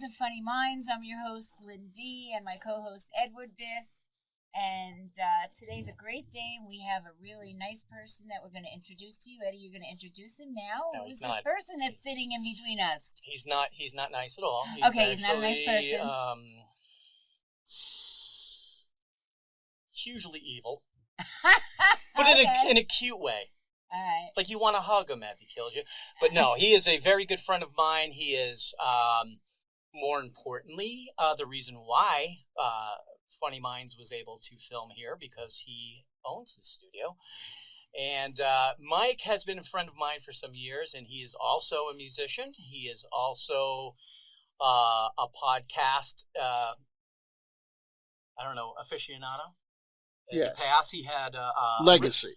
to Funny Minds. I'm your host, Lynn B., and my co-host, Edward Biss. And today's a great day. We have a really nice person that we're going to introduce to you. Eddie, you're going to introduce him now? No, Who's he's not. This person that's sitting in between us? He's not nice at all. He's not a nice person. Hugely evil. But Okay. in a cute way. All right. Like you want to hug him as he killed you. But no, he is a very good friend of mine. He is, more importantly, the reason why Funny Minds was able to film here, because he owns the studio. And Mike has been a friend of mine for some years, and he is also a musician. He is also a podcast, aficionado. In the past, he had Legacy.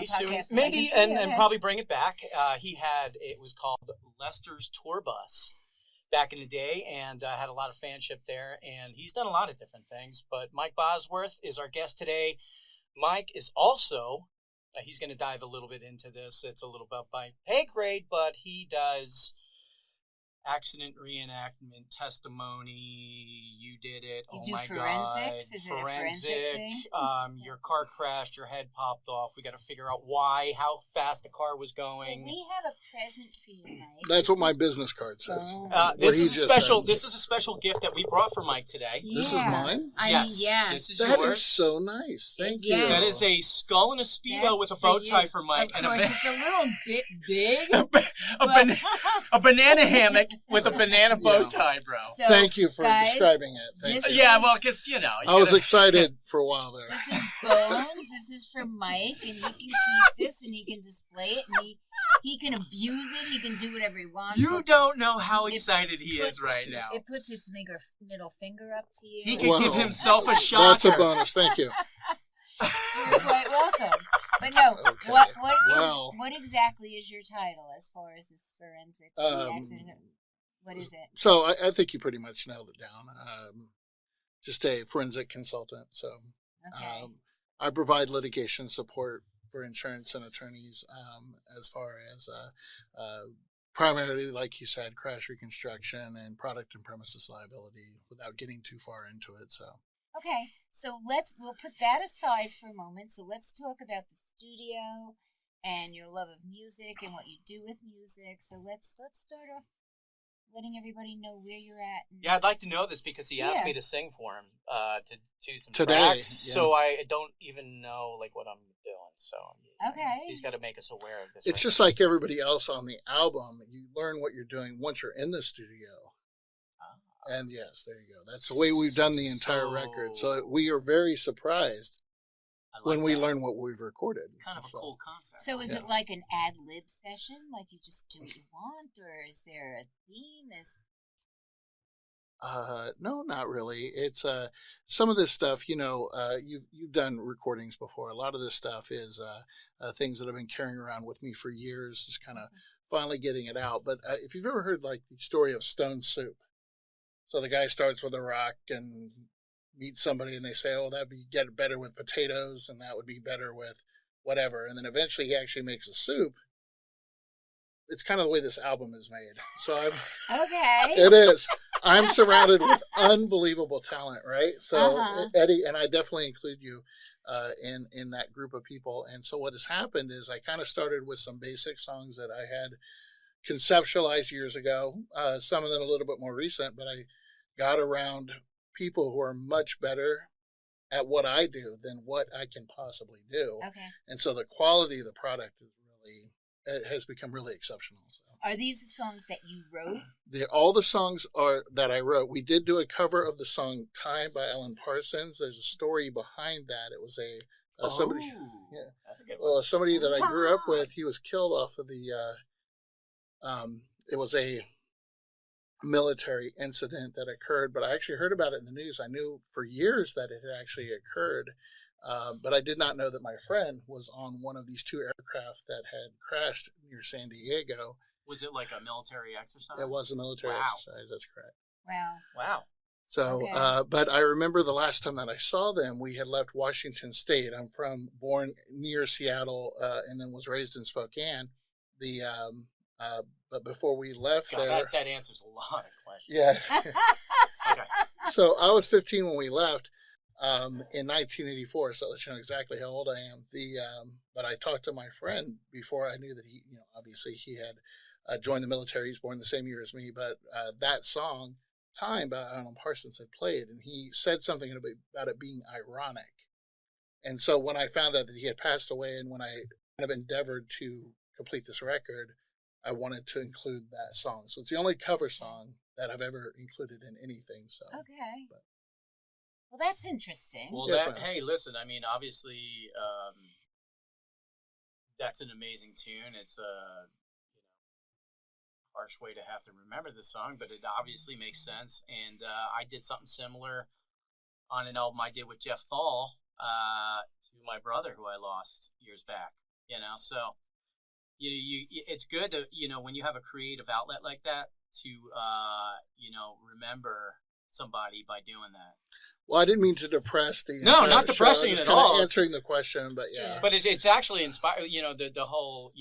Soon, podcast maybe, legacy, and okay. probably bring it back. It was called Lester's Tour Bus back in the day, and had a lot of fanship there, and he's done a lot of different things. But Mike Bosworth is our guest today. Mike is also, he's going to dive a little bit into this. It's a little bit by pay grade, but he does accident reenactment, testimony, you did it, You oh do my forensics? God. Is it a forensic thing? Your car crashed, your head popped off. We got to figure out why, how fast the car was going. Well, we have a present for you, Mike. That's what my business card says. This is a special gift that we brought for Mike today. This is mine? This is That yours. is so nice. Thank you. Yeah. That is a skull and a Speedo with a bow tie for Mike. Of and course, it's a little bit big. a banana hammock with a banana bow tie, bro. So, Thank you for guys, describing it. Thank you. Yeah, well, because, I was excited for a while there. This is Bones. This is from Mike, and he can keep this, and he can display it, and he can abuse it. He can do whatever he wants. You don't know how excited he is right now. It puts his middle finger up to you. He can give himself a shot. That's a bonus. Thank you. You're quite welcome. But no, Okay. what exactly is your title as far as this forensics? The accident? What is it? So I think you pretty much nailed it down. Just a forensic consultant. So Okay. I provide litigation support for insurance and attorneys as far as primarily, like you said, crash reconstruction and product and premises liability without getting too far into it. So. Okay, so we'll put that aside for a moment. So let's talk about the studio and your love of music and what you do with music. So let's start off letting everybody know where you're at. Yeah, I'd like to know this because he asked me to sing for him to do some Today, tracks. yeah. So I don't even know what I'm doing. So Okay. he's got to make us aware of this. It's just like everybody else on the album. You learn what you're doing once you're in the studio. And yes, there you go. That's the way we've done the entire record. So we are very surprised when we learn what we've recorded. It's kind of a cool concept. So is it like an ad-lib session? Like you just do what you want? Or is there a theme? No, not really. It's some of this stuff, you've done recordings before. A lot of this stuff is things that I've been carrying around with me for years, just kind of finally getting it out. But if you've ever heard like the story of Stone Soup, so the guy starts with a rock and meets somebody and they say, oh, that'd be get better with potatoes and that would be better with whatever. And then eventually he actually makes a soup. It's kind of the way this album is made. So it is. I'm surrounded with unbelievable talent, right? So Eddie, and I definitely include you in that group of people. And so what has happened is I kind of started with some basic songs that I had conceptualized years ago. Some of them a little bit more recent, but I got around people who are much better at what I do than what I can possibly do. Okay. And so the quality of the product is has become really exceptional. So. Are these the songs that you wrote? All the songs are that I wrote. We did do a cover of the song "Time" by Alan Parsons. There's a story behind that. It was somebody, that's a good one. Somebody that I grew up with. He was killed off of the. It was a military incident that occurred, but I actually heard about it in the news. I knew for years that it had actually occurred. But I did not know that my friend was on one of these two aircraft that had crashed near San Diego. Was it like a military exercise? It was a military exercise. That's correct. Wow. So, but I remember the last time that I saw them, we had left Washington State. I'm born near Seattle, and then was raised in Spokane. The But before we left God, there, that answers a lot of questions. yeah. Okay. So I was 15 when we left in 1984. So let's know exactly how old I am. But I talked to my friend before I knew that he, obviously he had joined the military. He's born the same year as me. But that song, Time by Alan Parsons, had played, and he said something about it being ironic. And so when I found out that he had passed away, and when I kind of endeavored to complete this record, I wanted to include that song. So it's the only cover song that I've ever included in anything. So okay. Well, that's interesting. Well, Yes, hey, listen. I mean, obviously, that's an amazing tune. It's a harsh way to have to remember the song, but it obviously makes sense. And I did something similar on an album I did with Jeff Thal to my brother, who I lost years back. So it's good to when you have a creative outlet like that to remember somebody by doing that. Well, I didn't mean to depress the no, not depressing it at all. Answering the question, but yeah. But it's actually inspired. The whole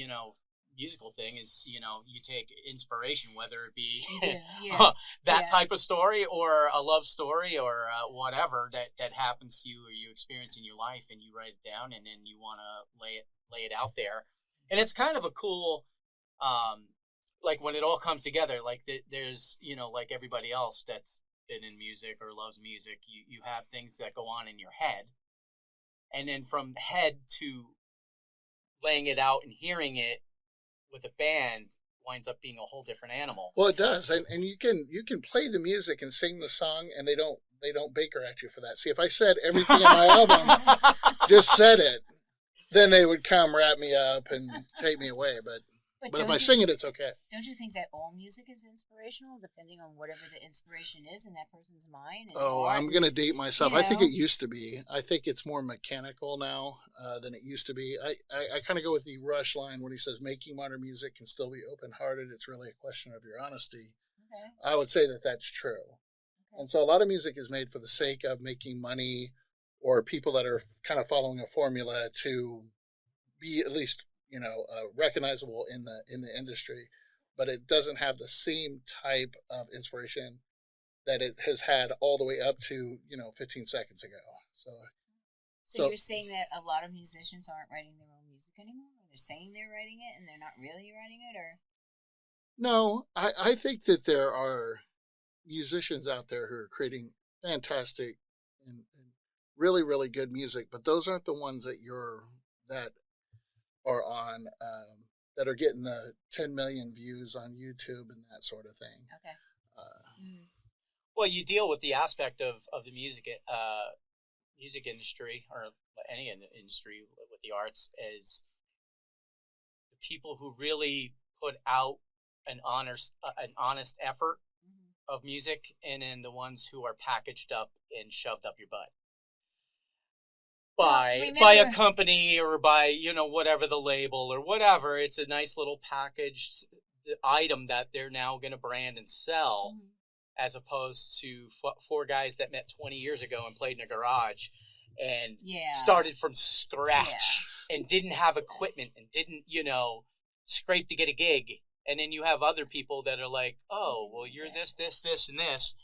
musical thing is you take inspiration, whether it be that type of story or a love story or whatever that happens to you or you experience in your life, and you write it down, and then you want to lay it out there. And it's kind of a cool, like when it all comes together, like there's, like everybody else that's been in music or loves music, you have things that go on in your head. And then from head to laying it out and hearing it with a band winds up being a whole different animal. Well, it does. And you can play the music and sing the song, and they don't baker at you for that. See, if I said everything in my album, just said it, then they would come wrap me up and take me away. But if I sing it, it's okay. Don't you think that all music is inspirational, depending on whatever the inspiration is in that person's mind? I'm going to date myself. I think it used to be. I think it's more mechanical now than it used to be. I kind of go with the Rush line when he says, making modern music can still be open-hearted. It's really a question of your honesty. Okay. I would say that that's true. Okay. And so a lot of music is made for the sake of making money, or people that are kind of following a formula to be at least, recognizable in the industry, but it doesn't have the same type of inspiration that it has had all the way up to 15 seconds ago. So you're saying that a lot of musicians aren't writing their own music anymore? Or they're saying they're writing it and they're not really writing it, or? No, I think that there are musicians out there who are creating fantastic and really, really good music, but those aren't the ones that are on that are getting the 10 million views on YouTube and that sort of thing. Okay. Well, you deal with the aspect of the music industry, or any industry with the arts, as the people who really put out an honest effort of music, and then the ones who are packaged up and shoved up your butt by a company or by whatever the label or whatever. It's a nice little packaged item that they're now going to brand and sell, as opposed to four guys that met 20 years ago and played in a garage and started from scratch and didn't have equipment and didn't scrape to get a gig. And then you have other people that are like, oh, well, you're this, and this.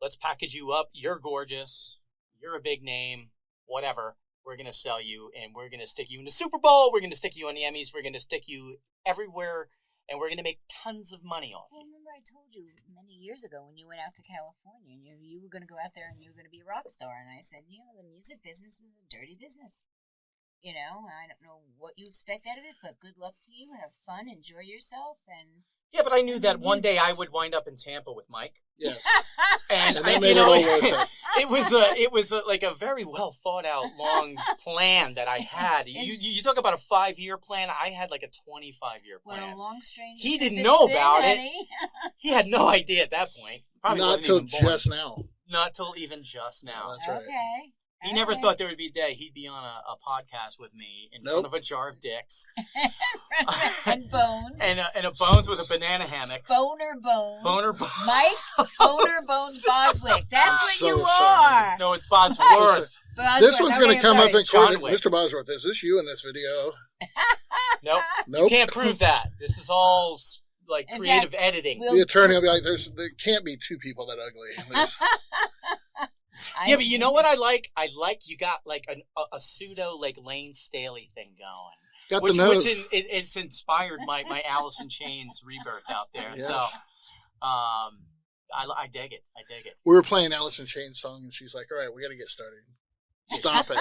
Let's package you up. You're gorgeous. You're a big name. Whatever. We're going to sell you, and we're going to stick you in the Super Bowl. We're going to stick you on the Emmys. We're going to stick you everywhere, and we're going to make tons of money off you. Well, remember I told you many years ago when you went out to California, and you were going to go out there and you were going to be a rock star. And I said, the music business is a dirty business. I don't know what you expect out of it, but good luck to you. Have fun, enjoy yourself, and yeah. But I knew that one day I would wind up in Tampa with Mike. Yes, and it was like a very well thought out long plan that I had. You talk about a 5-year plan. I had like a 25-year plan. What a long strange. He didn't know about it. He had no idea at that point. Probably not till just now. Not till even just now. Oh, that's right. Okay. He never thought there would be a day he'd be on a podcast with me in front of a jar of dicks. And bones. And a bones with a banana hammock. Boner Bones. Boner Bones. Mike Boner Bones Boswick. That's what so you sorry. are. No, it's Bosworth. This one's going to come up in John court. Wick. Mr. Bosworth, is this you in this video? Nope. Nope. You can't prove that. This is all like creative editing. The attorney will be like, there can't be two people that ugly. Yeah, but you know what I like? I like you got like a pseudo like Lane Staley thing going. Got the nose. Which it's inspired my Alice in Chains rebirth out there. Yes. So I dig it. I dig it. We were playing Alice in Chains song, and she's like, all right, we got to get started. Stop it.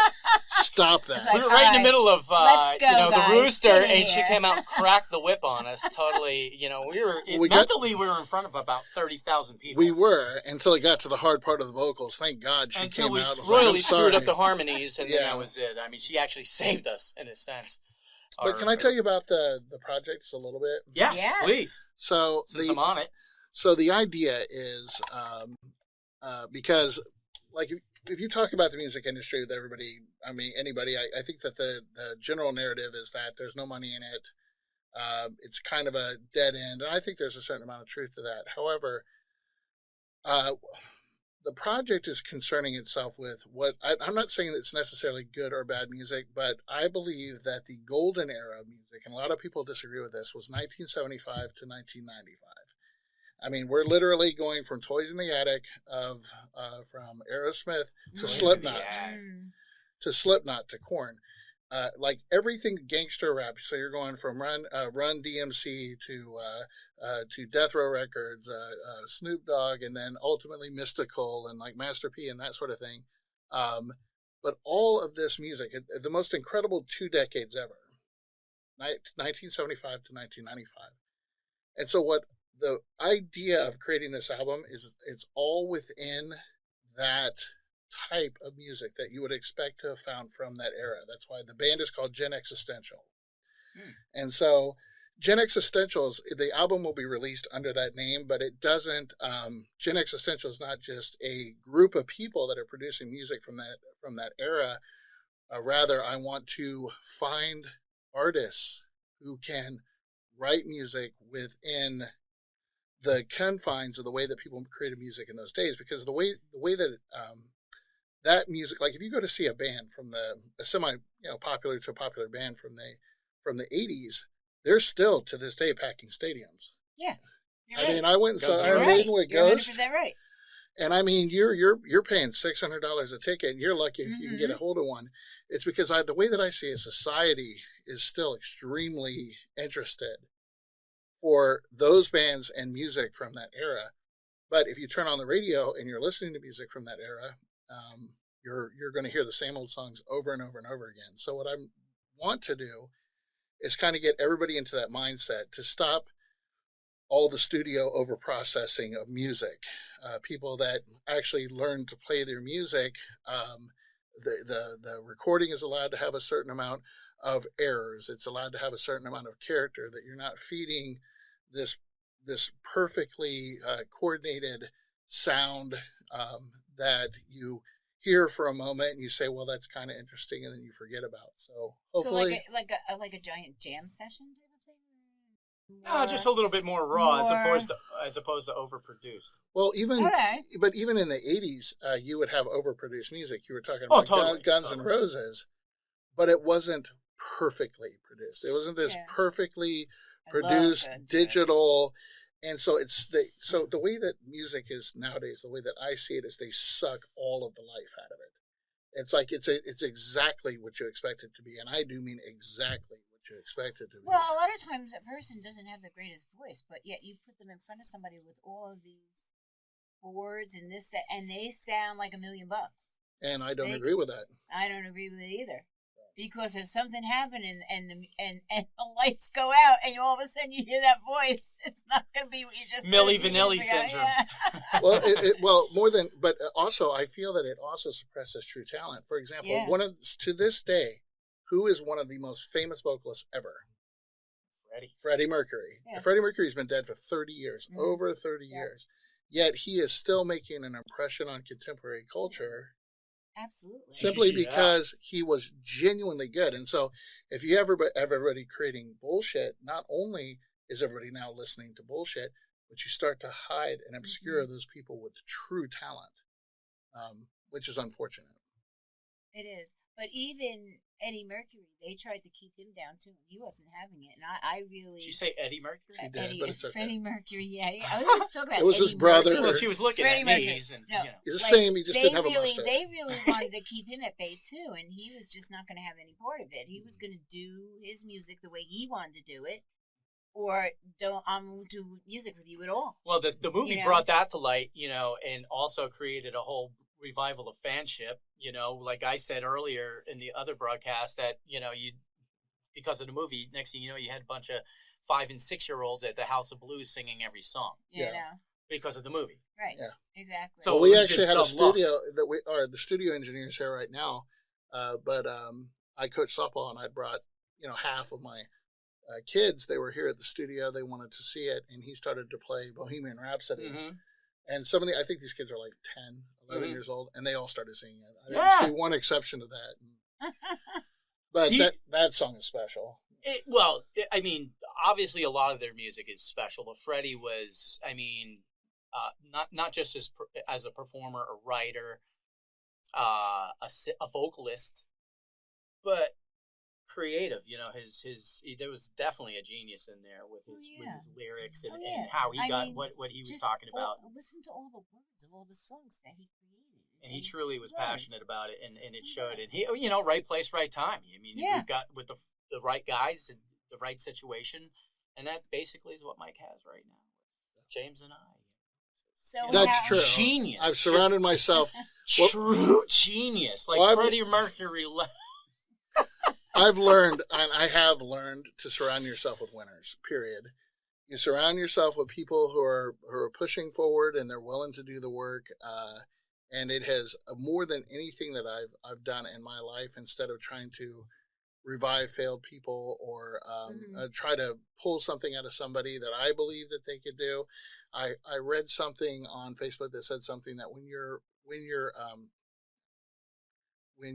Stop that. Like, we were right in the middle of let's go, the guys. rooster, Get in and she here. came out and cracked the whip on us. Totally, we were mentally we were in front of about 30,000 people. We were until it got to the hard part of the vocals. Thank God she until came we out. Until royally we screwed up the harmonies, and then Yeah. that was it. I mean, she actually saved us in a sense. But can I tell you about the project just a little bit? Yes, Yes. please. So Since I'm on it. So the idea is because, like, if you talk about the music industry with anybody, I think that the general narrative is that there's no money in it. It's kind of a dead end, and I think there's a certain amount of truth to that. However, the project is concerning itself with I'm not saying that it's necessarily good or bad music, but I believe that the golden era of music, and a lot of people disagree with this, was 1975 to 1995. I mean, we're literally going from Toys in the Attic from Aerosmith to Slipknot to Korn. Like everything gangster rap. So you're going from Run DMC to Death Row Records, Snoop Dogg, and then ultimately Mystical and like Master P and that sort of thing. But all of this music, the most incredible 2 decades ever, 1975 to 1995. And so what the idea of creating this album is, it's all within that type of music that you would expect to have found from that era. That's why the band is called Gen Existential. And so Gen Existentials, the album will be released under that name, but it doesn't, Gen Existential is not just a group of people that are producing music from that era. Rather, I want to find artists who can write music within the confines of the way that people created music in those days, because the way that that music, like if you go to see a band from a semi popular to a popular band from the 80s, they're still to this day packing stadiums. Yeah, I mean, I went and saw Iron right. Maiden with You're Ghost. 100% right. And I mean, you're paying $600 a ticket, and you're lucky if you can get a hold of one. It's because the way that I see it, society is still extremely interested for those bands and music from that era. But if you turn on the radio and you're listening to music from that era, you're going to hear the same old songs over and over and over again. So what I want to do is kind of get everybody into that mindset to stop all the studio over processing of music. People that actually learn to play their music, the recording is allowed to have a certain amount of errors. It's allowed to have a certain amount of character, that you're not feeding this perfectly coordinated sound that you hear for a moment and you say, well, that's kind of interesting, and then you forget about. So hopefully, so like a giant jam session type of thing. No, just a little bit more raw as opposed to overproduced. Well, even in the 80s, you would have overproduced music. You were talking about Guns N' Roses, but it wasn't perfectly produced. It wasn't this perfectly produced digital. And so the way that music is nowadays, the way that I see it, is they suck all of the life out of it. It's like it's exactly what you expect it to be, and I do mean exactly what you expect it to be. Well, a lot of times a person doesn't have the greatest voice, but yet you put them in front of somebody with all of these boards and this, that, and they sound like $1 million. And I don't agree with that. I don't agree with it either. Because if something happened and the lights go out and all of a sudden you hear that voice, it's not going to be what you just Milli Vanilli syndrome. Yeah. Well, but also I feel that it also suppresses true talent. For example, to this day, who is one of the most famous vocalists ever? Freddie Mercury. Yeah. Freddie Mercury's been dead for 30 years, over 30 years. Yet he is still making an impression on contemporary culture. Absolutely. Simply because he was genuinely good. And so if you have everybody creating bullshit, not only is everybody now listening to bullshit, but you start to hide and obscure those people with true talent, which is unfortunate. It is. But even Eddie Mercury, they tried to keep him down too, and he wasn't having it. And I really. Did you say Eddie Mercury? She did, Eddie, but it's okay. Freddie Mercury, yeah. I was just talking about It was Eddie his brother. Mercury. Well, she was looking Freddie at Mercury. me, and No. He's the Like, same. He just didn't have a mustache. They really wanted to keep him at bay too, and he was just not going to have any part of it. He was going to do his music the way he wanted to do it, or don't do music with you at all. Well, the movie You know? brought that to light, and also created a whole revival of fanship. Like I said earlier in the other broadcast, that you because of the movie, next thing you know, you had a bunch of 5 and 6 year olds at the House of Blues singing every song You know? because of the movie. Right. Yeah. Exactly. So Well, it we was actually just had a dumb luck. studio that we are the studio engineers here right now, but I coach softball and I brought half of my kids. They were here at the studio. They wanted to see it, and he started to play Bohemian Rhapsody. Mm-hmm. And I think these kids are like 10, 11 Mhm. years old, and they all started singing it. I Yeah. didn't see one exception to that. But that song is special. I mean, obviously a lot of their music is special, but Freddie was, not just as a performer, a writer, a vocalist, but creative. There was definitely a genius in there with his lyrics and, and how he got what he was talking about. Listen to all the words of all the songs that he created. And he truly was passionate about it, and it showed. And he, right place, right time. I mean, we got with the right guys and the right situation, and that basically is what Mike has right now. James and I. So That's true. Genius. I've surrounded myself. True genius, like Freddie Mercury. I've learned, and I have learned, to surround yourself with winners. Period. You surround yourself with people who are pushing forward and they're willing to do the work. And it has more than anything that I've done in my life. Instead of trying to revive failed people or try to pull something out of somebody that I believe that they could do, I read something on Facebook that said something that when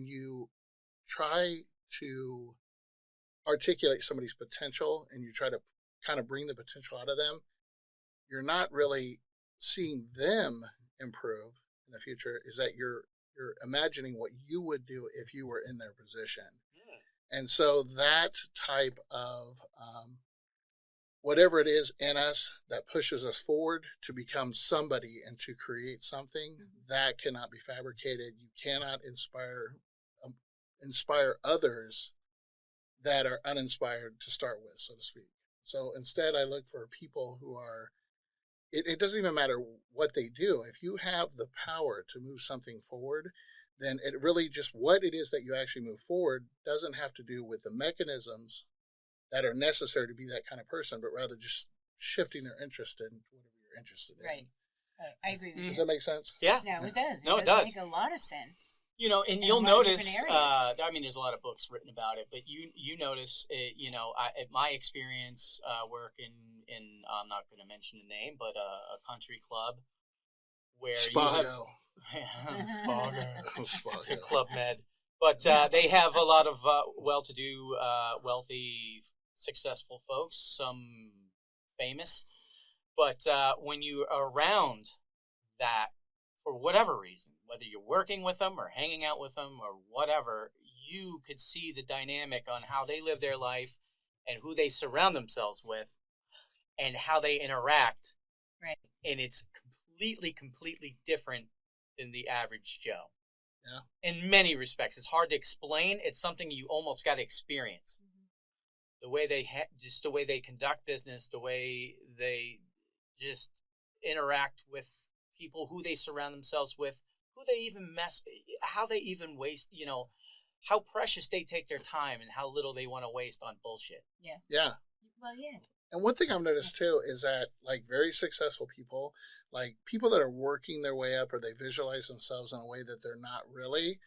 you try to articulate somebody's potential and you try to kind of bring the potential out of them, you're not really seeing them improve in the future. Is that you're imagining what you would do if you were in their position. And so that type of whatever it is in us that pushes us forward to become somebody and to create something, that cannot be fabricated. You cannot inspire others that are uninspired to start with, so to speak. So instead, I look for people who are, it doesn't even matter what they do. If you have the power to move something forward, then it really just what it is that you actually move forward doesn't have to do with the mechanisms that are necessary to be that kind of person, but rather just shifting their interest in whatever you're interested in. Right. I agree with you. Does that make sense? Yeah. No, it does. No, it does. Make a lot of sense. And you'll notice, there's a lot of books written about it, but you notice, my experience working in, I'm not going to mention the name, but a country club where Spago. you have Spago. Spago. Club Med. But they have a lot of well-to-do, wealthy, successful folks, some famous. But when you are around that, for whatever reason, whether you're working with them or hanging out with them or whatever, you could see the dynamic on how they live their life and who they surround themselves with and how they interact. Right. And it's completely different than the average Joe. Yeah. In many respects. It's hard to explain. It's something you almost got to experience. The way just the way they conduct business, the way they just interact with people, who they surround themselves with, who they even how they even waste, how precious they take their time and how little they want to waste on bullshit. Yeah. Yeah. Well, yeah. And one thing I've noticed too is that like very successful people, like people that are working their way up or they visualize themselves in a way that they're not really,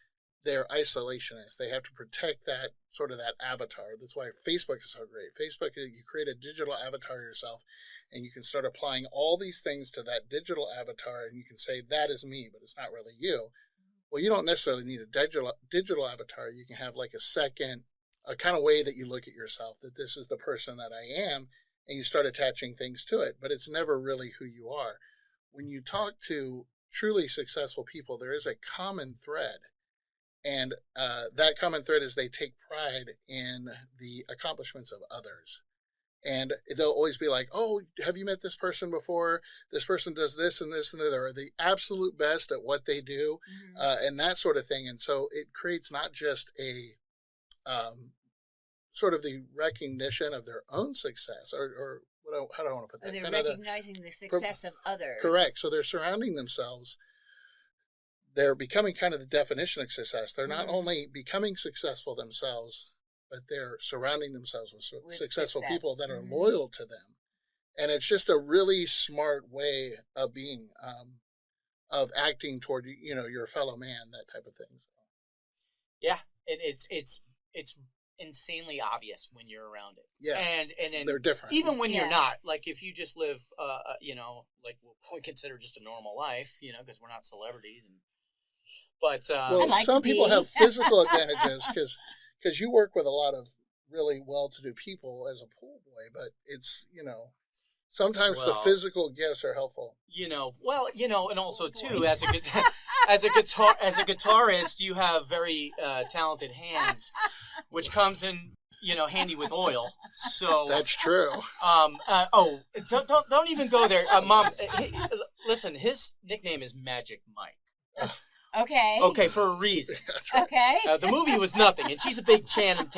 they're isolationists. They have to protect that sort of that avatar. That's why Facebook is so great. Facebook, you create a digital avatar yourself and you can start applying all these things to that digital avatar and you can say, that is me, but it's not really you. Well, you don't necessarily need a digital avatar. You can have like a kind of way that you look at yourself, that this is the person that I am, and you start attaching things to it, but it's never really who you are. When you talk to truly successful people, there is a common thread, And that common thread is they take pride in the accomplishments of others. And they'll always be like, "Oh, have you met this person before? This person does this and this and that. They're the absolute best at what they do," and that sort of thing. And so it creates not just a sort of the recognition of their own success, or how do I want to put that? They're recognizing the success of others. Correct. So they're surrounding themselves. They're becoming kind of the definition of success. They're not only becoming successful themselves, but they're surrounding themselves with successful people that are loyal to them. And it's just a really smart way of being, of acting toward, your fellow man, that type of thing. Yeah, it's insanely obvious when you're around it. Yes, and they're different. Even when you're not, like if you just live, like what we consider just a normal life, because we're not celebrities. But some people have physical advantages because you work with a lot of really well-to-do people as a pool boy, but it's, sometimes the physical gifts are helpful. And also too, as a guitarist, you have very talented hands, which comes in, handy with oil. So that's true. Don't even go there, Mom. Listen, his nickname is Magic Mike. Okay, for a reason. Right. Okay. The movie was nothing, and she's a big Channing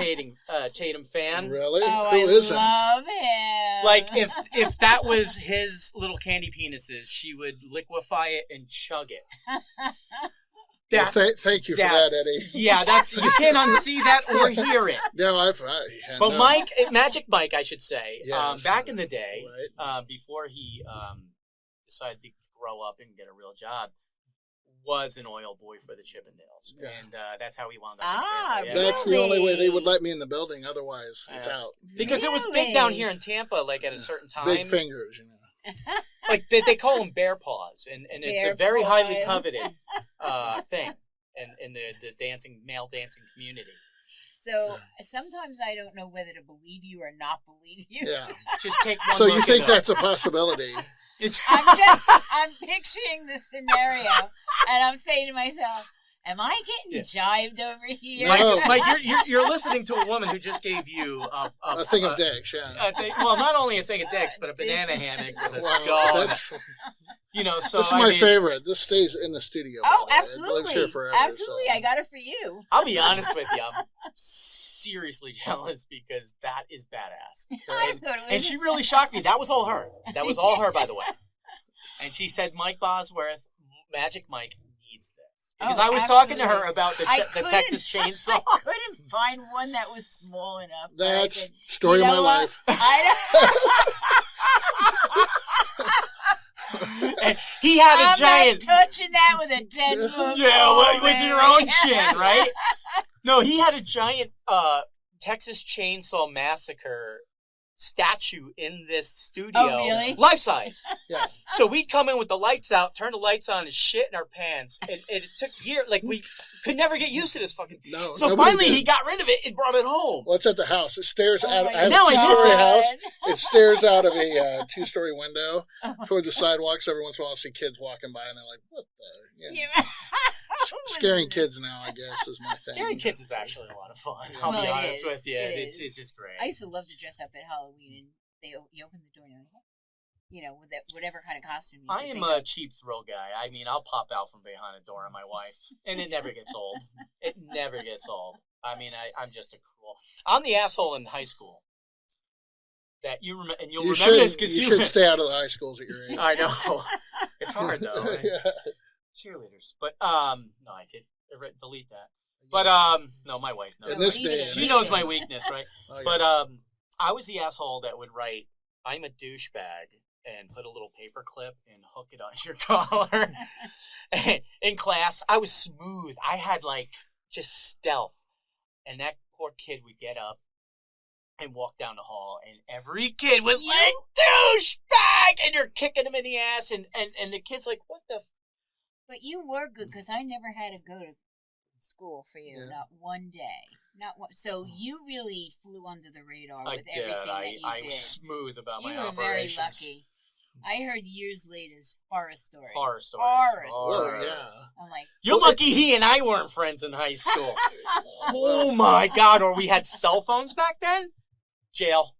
Tatum fan. Really? Oh, Who isn't? I love him. Like, if that was his little candy penises, she would liquefy it and chug it. Thank you for that, Eddie. Yeah, you can't unsee that or hear it. No, But Magic Mike, I should say, yes, back in the day, right. Before he decided to grow up and get a real job, was an oil boy for the Chippendales, and that's how he wound up. In Tampa. That's the only way they would let me in the building. Otherwise, it's out. Because it was big down here in Tampa, like at a certain time. Big fingers, Like they call them bear paws, and it's a very highly coveted thing in the male dancing community. So sometimes I don't know whether to believe you or not believe you. Yeah. Just take one. So look you think at that's a possibility? I'm picturing the scenario, and I'm saying to myself, am I getting jived over here? Mike, you're listening to a woman who just gave you a thing of dicks, well, not only a thing of dicks, but a banana hammock with a skull. So this is my favorite. This stays in the studio. Oh, absolutely. It lives here forever. Absolutely. So. I got it for you. I'll be honest with you. I'm seriously jealous because that is badass. And she really shocked me. That was all her. That was all her, by the way. And she said, Mike Bosworth, Magic Mike, needs this. Because I was talking to her about the Texas Chainsaw. I couldn't find one that was small enough. That's story of my life. He had a giant. I'm not touching that with a 10-foot. Yeah, with your own chin, right? No, he had a giant Texas Chainsaw Massacre statue in this studio. Oh, really? Life size. Yeah. So we'd come in with the lights out, turn the lights on, and shit in our pants. And it took years. Like, we could never get used to this fucking... No. So finally, he got rid of it and brought it home. Well, it's at the house. It stares out... I have now a I two-story house. It stares out of a two-story window toward the sidewalks. Every once in a while, I see kids walking by, and they're like, what the... Scaring kids now, I guess, is my thing. Scaring kids is actually a lot of fun. I'll be honest with you. It's just great. I used to love to dress up at Halloween, and you open the door and you're like, with whatever kind of costume you I am a cheap thrill guy. I mean, I'll pop out from behind a door on my wife, and it never gets old. It never gets old. I mean, I'm just a cruel... I'm the asshole in high school. That you remember, and you'll remember this because you should stay out of the high schools at your age. I know. It's hard, though. Right? Yeah. Cheerleaders. But, no, I could delete that. But, no, my wife knows. In this day, she knows my weakness, right? Oh, yeah. But, I was the asshole that would write, I'm a douchebag, and put a little paper clip and hook it on your collar. In class, I was smooth. I had, just stealth. And that poor kid would get up and walk down the hall, and every kid was like, douchebag! And you're kicking him in the ass, and the kid's like, what the... But you were good, because I never had to go to school for you, not one day. Not one. So you really flew under the radar with everything that you did. I was smooth about my operations. You were very lucky. I heard years later's horror stories. Horror stories. Horror Oh, stories. yeah. I'm like, You're lucky he and I weren't friends in high school. Oh my God! Or we had cell phones back then. Jail.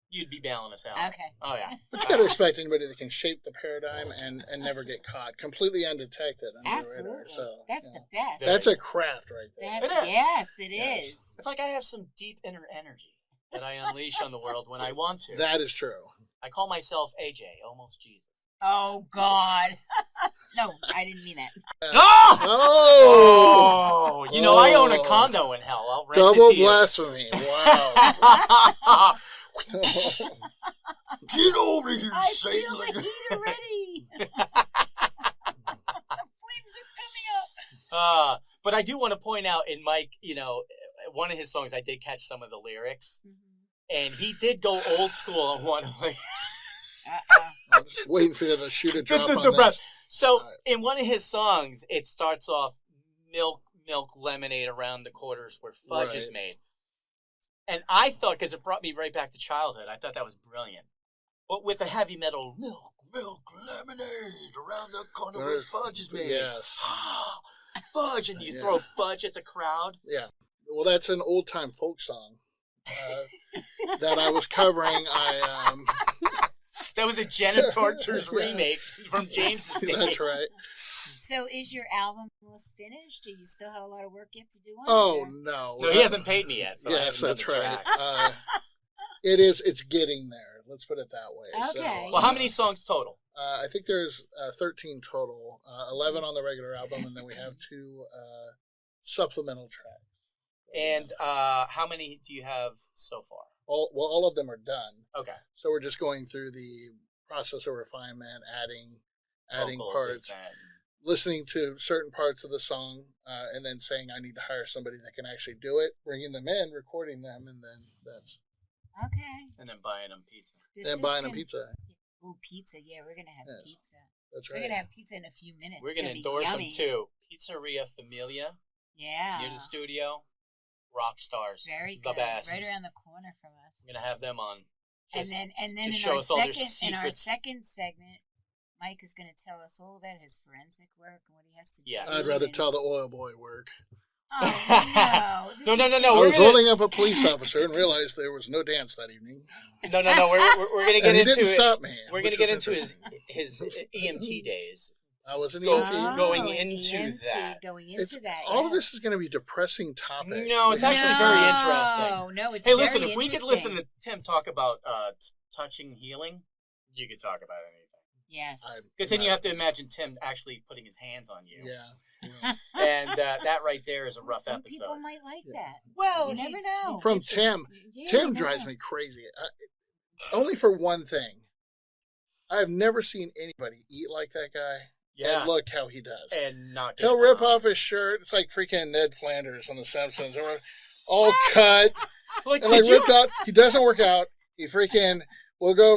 You'd be bailing us out. okay. Oh yeah. But you got to respect anybody that can shape the paradigm and never get caught completely undetected under the Absolutely. radar. So That's yeah. the best. That's a craft right there. That, It is. Yes, it Yes. is. It's like I have some deep inner energy that I unleash on the world when I want to. That is true. I call myself AJ, almost Jesus. Oh, God. No, I didn't mean that. Oh! Oh, You know, I own a condo in hell. I'll rent double it to you. blasphemy! Wow. Get over here, I Satan! feel the heat already. The flames are coming up. But I do want to point out in Mike, you know, one of his songs, I did catch some of the lyrics, and he did go old school on one of them. I'm just waiting for you to shoot a drop on that. So in one of his songs, it starts off milk lemonade around the quarters where fudge is made. And I thought, because it brought me right back to childhood, I thought that was brilliant. But with a heavy metal, milk lemonade around the corner where fudge is made. Yes. Fudge, and you throw fudge at the crowd. Yeah. Well, that's an old time folk song that I was covering. That was a Janet Tortures remake from James's day. That's right. So is your album almost finished? Do you still have a lot of work you have to do on Oh, it? no. No, he hasn't paid me yet. So Yes, that's right. Tracks. It's getting there. Let's put it that way. Okay. So, Well, how many songs total? I think there's 13 total, 11 on the regular album, and then we have 2 supplemental tracks. And how many do you have so far? All of them are done. Okay. So we're just going through the process of refinement, adding Vocals, parts, and- listening to certain parts of the song, and then saying I need to hire somebody that can actually do it, bringing them in, recording them, and then that's Okay. And then buying them pizza. then buying them pizza. Oh, pizza. Yeah, we're going to have Yes. pizza. That's We're right. going to have pizza in a few minutes. We're It's going to be endorse them yummy. too. Pizzeria Familia Yeah. near the studio. Rock stars. Very the good. best. Right around the corner from us. We're going to have them on. And then in just our show us all their second secrets. segment, Mike is going to tell us all about his forensic work and what he has to do. Yes. I'd rather and- tell the oil boy work. Oh, no. This No, is- no. I We're was gonna- holding up a police officer and realized there was no dance that evening. No. We're going to get And he into didn't it. stop me. We're going to which get was into interesting. his EMT days. I was an Go- EMT. going an into EMT, that. Going into that. All of yes. this is going to be depressing topics. No, it's actually very interesting. No, it's Hey, very listen, if we could listen interesting. to Tim talk about touching healing, you could talk about anything. Yes. Because then you have to imagine Tim actually putting his hands on you. Yeah. And that right there is a rough Some episode. people might like Yeah. that. Well, You never know. From Tim. Yeah, Tim you drives know. me crazy. Only for one thing. I've never seen anybody eat like that guy. Yeah. And look how he does. And not He'll rip off his shirt. It's like freaking Ned Flanders on The Simpsons. All cut Like, and like did you? ripped out. He doesn't work out. He freaking. We'll go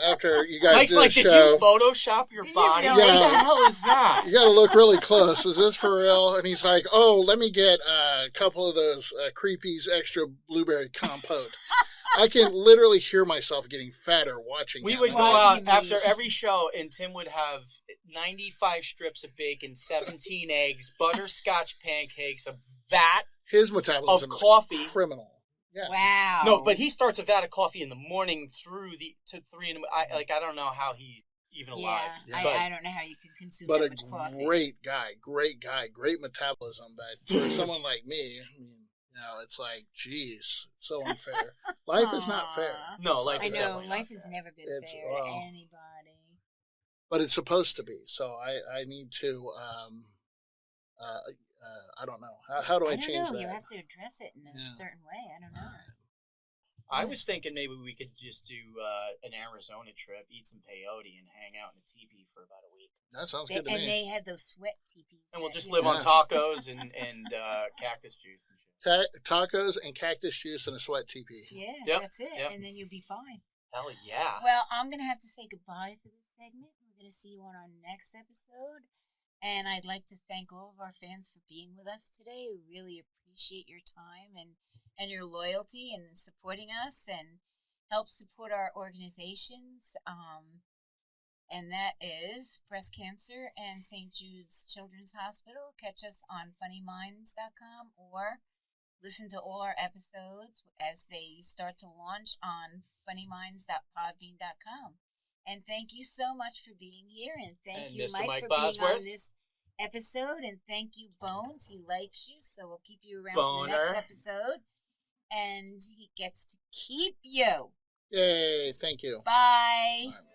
after you guys Mike's do like, the did show. you Photoshop your Did you body? really? What the Yeah. hell is that? You got to look really close. Is this for real? And he's like, oh, let me get a couple of those Creepy's extra blueberry compote. I can literally hear myself getting fatter watching We him. would go Watching out after these. every show, and Tim would have 95 strips of bacon, 17 eggs, butterscotch pancakes, a vat His metabolism of coffee. is criminal. Yeah. Wow. No, but he starts a vat of coffee in the morning to 3 in the I don't know how he's even alive. Yeah, But I don't know how you can consume But that a much coffee. great guy, great metabolism. But for someone like me, I mean, it's like, geez, it's so unfair. Life is not fair. Aw. No, life I is know definitely not life has fair. never been It's- fair well, to anybody. But it's supposed to be. So I need to. I don't know. How do I, don't change know. that? You have to address it in a Yeah. certain way. I don't know. I was thinking maybe we could just do an Arizona trip, eat some peyote, and hang out in a teepee for about a week. That sounds They, good to and me. they had those sweat teepees. And we'll that, just you live know. on tacos and cactus juice and shit. Tacos and cactus juice and a sweat teepee. Yeah, Yep, that's it. yep. And then you'll be fine. Hell yeah. Well, I'm going to have to say goodbye for this segment. We're going to see you on our next episode. And I'd like to thank all of our fans for being with us today. We really appreciate your time and your loyalty and supporting us and help support our organizations. And that is breast cancer and St. Jude's Children's Hospital. Catch us on funnyminds.com or listen to all our episodes as they start to launch on funnyminds.podbean.com. And thank you so much for being here. And thank you, Mr. Mike, for Bosworth. being on this episode. And thank you, Bones. He likes you, so we'll keep you around for the Boner. next episode. And he gets to keep you. Yay, thank you. Bye. Bye.